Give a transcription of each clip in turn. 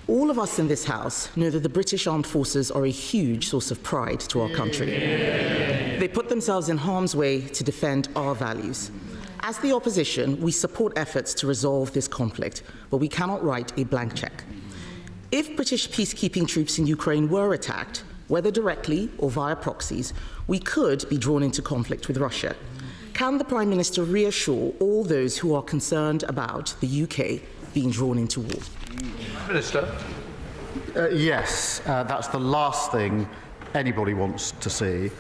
All of us in this House know that the British Armed Forces are a huge source of pride to our country. They put themselves in harm's way to defend our values. As the opposition, we support efforts to resolve this conflict, but we cannot write a blank cheque. If British peacekeeping troops in Ukraine were attacked, whether directly or via proxies, we could be drawn into conflict with Russia. Can the Prime Minister reassure all those who are concerned about the UK being drawn into war? Minister. Yes, that's the last thing anybody wants to see.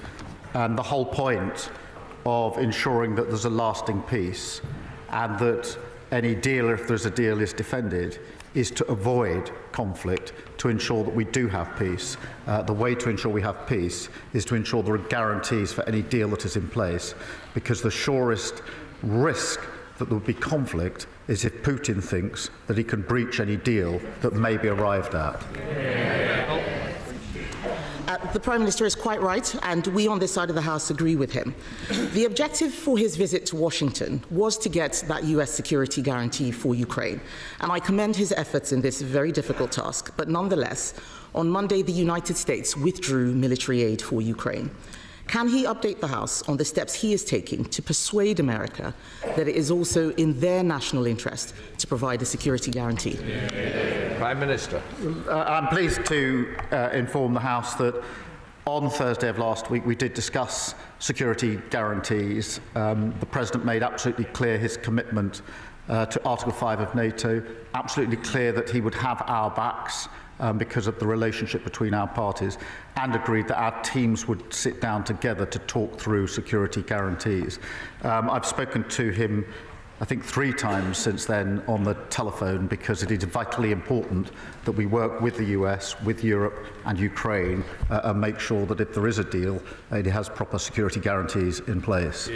And the whole point of ensuring that there's a lasting peace and that any deal, if there's a deal, is defended, is to avoid conflict, to ensure that we do have peace. The way to ensure we have peace is to ensure there are guarantees for any deal that is in place, because the surest risk that there would be conflict is if Putin thinks that he can breach any deal that may be arrived at. The Prime Minister is quite right, and we on this side of the House agree with him. The objective for his visit to Washington was to get that US security guarantee for Ukraine, and I commend his efforts in this very difficult task. But nonetheless, on Monday, the United States withdrew military aid for Ukraine. Can he update the House on the steps he is taking to persuade America that it is also in their national interest to provide a security guarantee? Prime Minister. I'm pleased to inform the House that on Thursday of last week we did discuss security guarantees. The President made absolutely clear his commitment to Article 5 of NATO, absolutely clear that he would have our backs because of the relationship between our parties, and agreed that our teams would sit down together to talk through security guarantees. I've spoken to him, I think, 3 times since then on the telephone, because it is vitally important that we work with the US, with Europe and Ukraine and make sure that if there is a deal, it has proper security guarantees in place.